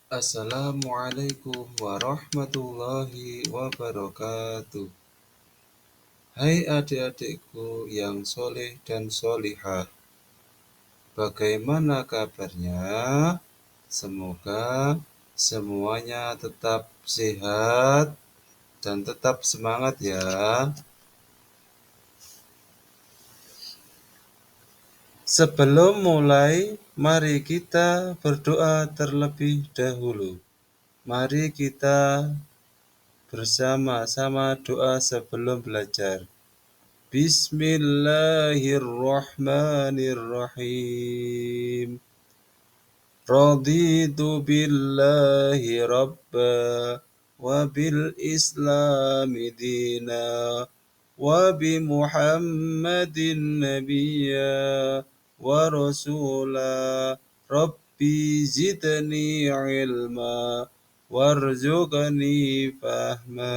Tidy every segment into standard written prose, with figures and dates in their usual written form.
Assalamualaikum warahmatullahi wabarakatuh. Hai adik-adikku yang soleh dan solihah. Bagaimana kabarnya? Semoga semuanya tetap sehat dan tetap semangat ya. Sebelum mulai, mari kita berdoa terlebih dahulu. Mari kita bersama-sama doa sebelum belajar. Bismillahirrahmanirrahim. Raditu billahi rabba wa bil islami dina wa bi muhammadin nabiyya wa rasula. Rabbi zidni ilma warzuqni fahma.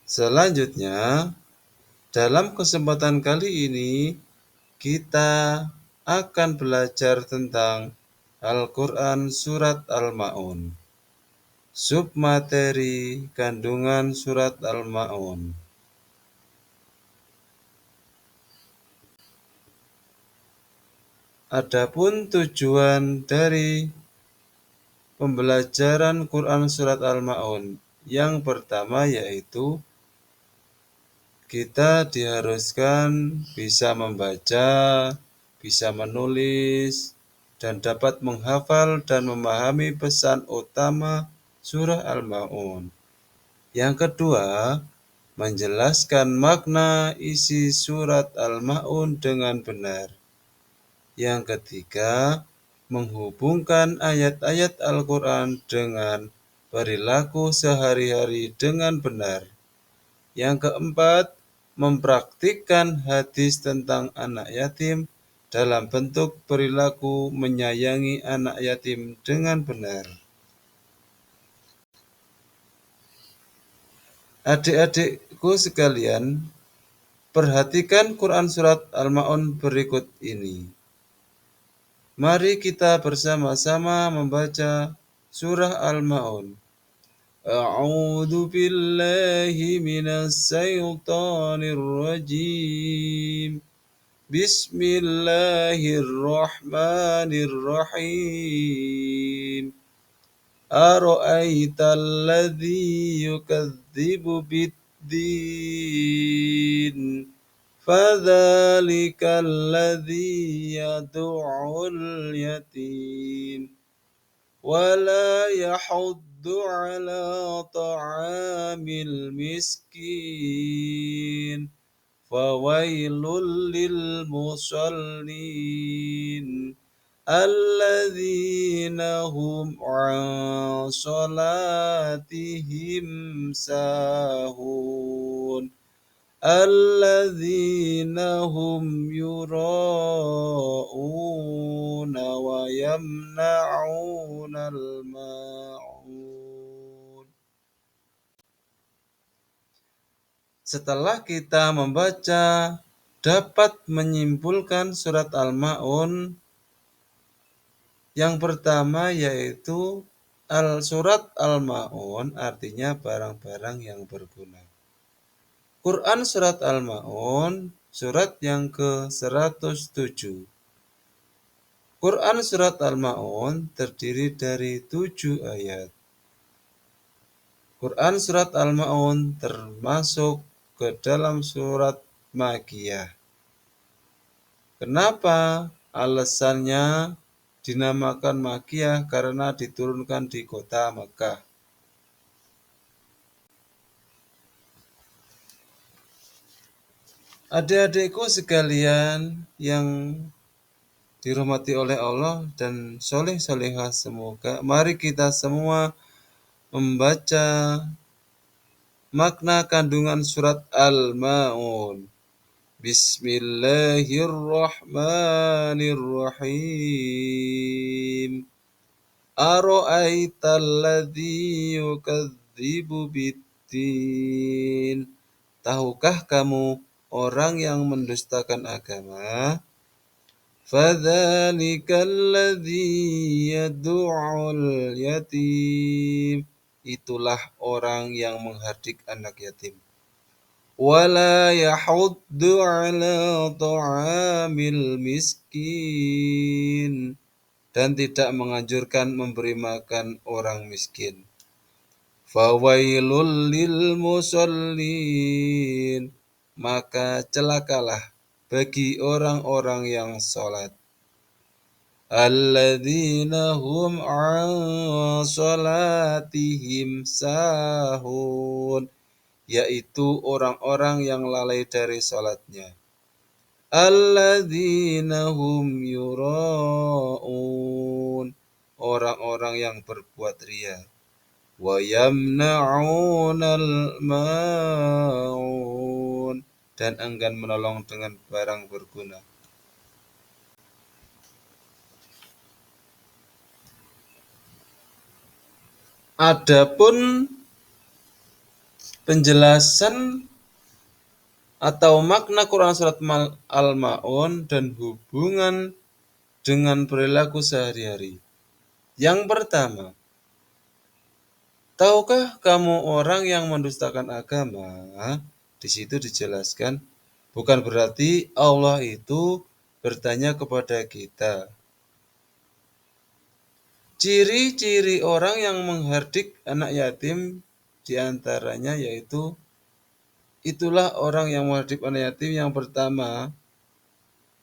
Selanjutnya, dalam kesempatan kali ini kita akan belajar tentang Al-Quran Surat Al-Ma'un. Submateri kandungan Surat Al-Ma'un. Adapun tujuan dari pembelajaran Quran Surat Al-Ma'un yang pertama yaitu kita diharuskan bisa membaca, bisa menulis, dan dapat menghafal dan memahami pesan utama surah Al-Ma'un. Yang kedua, menjelaskan makna isi surat Al-Ma'un dengan benar. Yang ketiga, menghubungkan ayat-ayat Al-Quran dengan perilaku sehari-hari dengan benar. Yang keempat, mempraktikkan hadis tentang anak yatim dalam bentuk perilaku menyayangi anak yatim dengan benar. Adik-adikku sekalian, perhatikan Quran Surat Al-Ma'un berikut ini. Mari kita bersama-sama membaca surah Al-Ma'un. A'udzu billahi minas syaitonir rajim. Bismillahirrahmanirrahim. Ara'aital ladzi yukadzibu biddin. Fadzalikal ladzi yad'ul yatim. ولا يحض على طعام المسكين فويل للمصلين الذين هم عن صلاتهم ساهون الذين هم يراءون ويمنعون الماعون. Setelah kita membaca, dapat menyimpulkan surat Al-Ma'un yang pertama yaitu surat Al-Ma'un artinya barang-barang yang berguna. Quran Surat Al-Ma'un, surat yang ke-107. Quran Surat Al-Ma'un terdiri dari 7 ayat. Quran Surat Al-Ma'un termasuk ke dalam surat Makkiyah. Kenapa alasannya dinamakan Makkiyah? Karena diturunkan di kota Mekah. Adik-adikku sekalian yang dirahmati oleh Allah dan soleh-solehah semoga, mari kita semua membaca makna kandungan surat Al-Ma'un. Bismillahirrahmanirrahim. Ara'aital ladzi yukadzibu biddin. Tahukah kamu orang yang mendustakan agama, fadzalika alladzi yad'ul yatim. Itulah orang yang menghardik anak yatim. Wala yahuddu ala ta'amil miskin. Dan tidak menganjurkan memberi makan orang miskin. Fawailul lil musallin. Maka celakalah bagi orang-orang yang sholat. Alladzina hum an sholatihim sahun. Yaitu orang-orang yang lalai dari sholatnya. Alladzina hum yura'un. Orang-orang yang berbuat ria. Wa yamna'unal ma'un. Dan enggan menolong dengan barang berguna. Adapun penjelasan atau makna Quran surat Al-Ma'un dan hubungan dengan perilaku sehari-hari. Yang pertama, tahukah kamu orang yang mendustakan agama? Di situ dijelaskan, bukan berarti Allah itu bertanya kepada kita. Ciri-ciri orang yang menghardik anak yatim diantaranya yaitu itulah orang yang menghardik anak yatim yang pertama.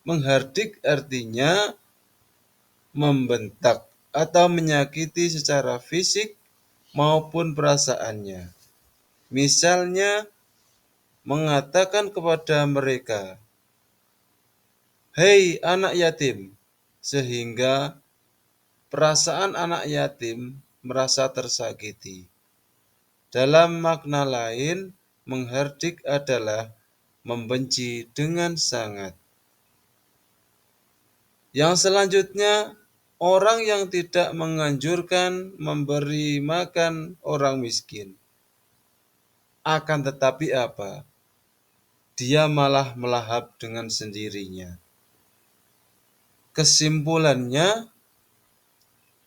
Menghardik artinya membentak atau menyakiti secara fisik maupun perasaannya. Misalnya mengatakan kepada mereka, "Hei anak yatim," sehingga perasaan anak yatim merasa tersakiti. Dalam makna lain, menghardik adalah membenci dengan sangat. Yang selanjutnya, orang yang tidak menganjurkan memberi makan orang miskin. Akan tetapi apa? Dia malah melahap dengan sendirinya. Kesimpulannya,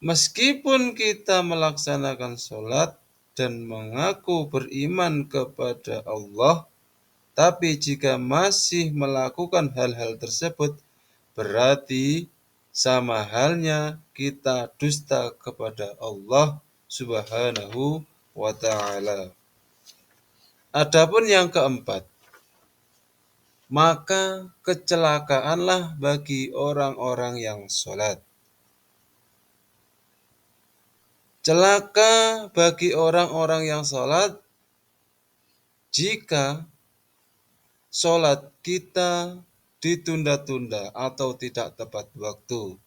meskipun kita melaksanakan sholat dan mengaku beriman kepada Allah, tapi jika masih melakukan hal-hal tersebut, berarti sama halnya kita dusta kepada Allah Subhanahu wa ta'ala. Adapun yang keempat, maka kecelakaanlah bagi orang-orang yang sholat. Celaka bagi orang-orang yang sholat jika sholat kita ditunda-tunda atau tidak tepat waktu.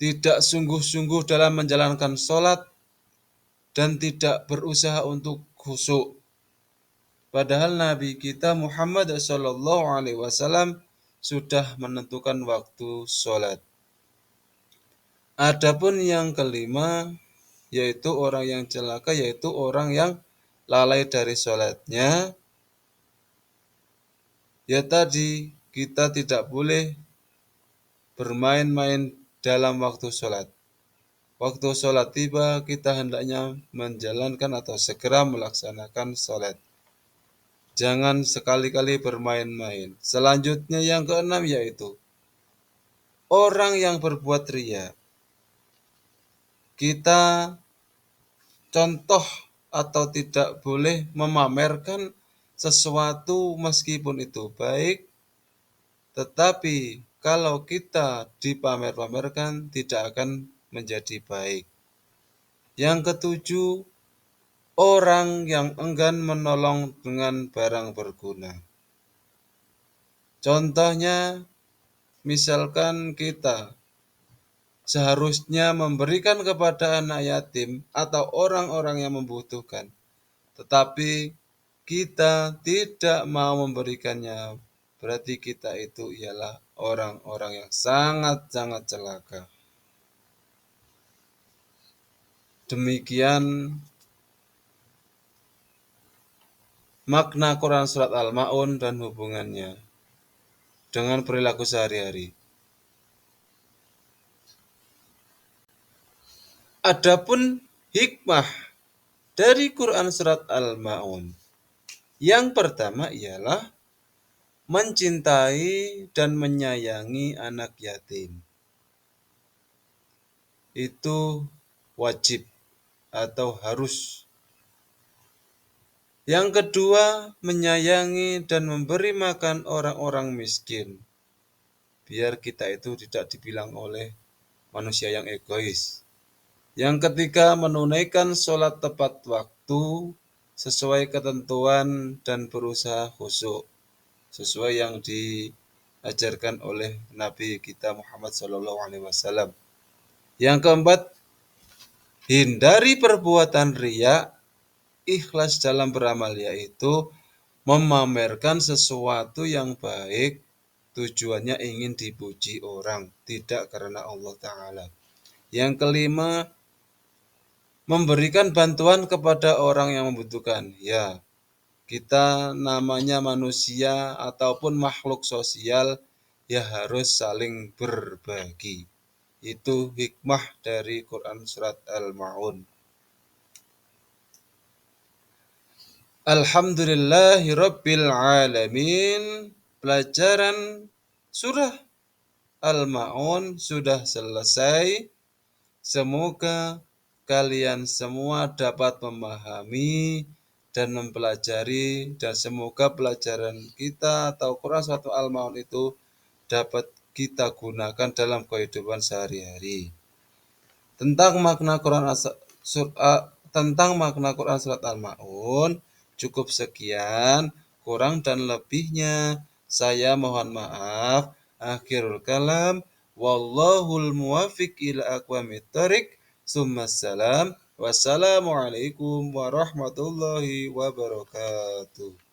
Tidak sungguh-sungguh dalam menjalankan sholat dan tidak berusaha untuk khusyuk. Padahal Nabi kita Muhammad SAW sudah menentukan waktu sholat. Adapun yang kelima, yaitu orang yang celaka, yaitu orang yang lalai dari sholatnya. Ya tadi, kita tidak boleh bermain-main dalam waktu sholat. Waktu sholat tiba, kita hendaknya menjalankan atau segera melaksanakan sholat. Jangan sekali-kali bermain-main. Selanjutnya yang keenam yaitu orang yang berbuat ria. Kita contoh atau tidak boleh memamerkan sesuatu meskipun itu baik, tetapi kalau kita dipamer-pamerkan tidak akan menjadi baik. Yang ketujuh, orang yang enggan menolong dengan barang berguna. Contohnya, misalkan kita seharusnya memberikan kepada anak yatim atau orang-orang yang membutuhkan, tetapi kita tidak mau memberikannya, berarti kita itu ialah orang-orang yang sangat-sangat celaka. Demikian makna Quran surat Al-Ma'un dan hubungannya dengan perilaku sehari-hari. Adapun hikmah dari Quran surat Al-Ma'un, yang pertama ialah mencintai dan menyayangi anak yatim. Itu wajib atau harus. Yang kedua, menyayangi dan memberi makan orang-orang miskin. Biar kita itu tidak dibilang oleh manusia yang egois. Yang ketiga, menunaikan sholat tepat waktu sesuai ketentuan dan berusaha khusyuk sesuai yang diajarkan oleh Nabi kita Muhammad SAW. Yang keempat, hindari perbuatan riya. Ikhlas dalam beramal yaitu memamerkan sesuatu yang baik, tujuannya ingin dipuji orang, tidak karena Allah Ta'ala. Yang kelima, memberikan bantuan kepada orang yang membutuhkan. Ya, kita namanya manusia ataupun makhluk sosial, ya harus saling berbagi. Itu hikmah dari Quran surat Al-Ma'un. Alhamdulillahirabbil alamin. Pelajaran surah Al-Ma'un sudah selesai. Semoga kalian semua dapat memahami dan mempelajari, dan semoga pelajaran kita atau Quran surat Al-Ma'un itu dapat kita gunakan dalam kehidupan sehari-hari. Tentang makna Quran surat Al-Ma'un cukup sekian, kurang dan lebihnya saya mohon maaf. Akhirul kalam, wallahul muwafiq ila aqwamit thoriq. Summassalam. Wassalamualaikum warahmatullahi wabarakatuh.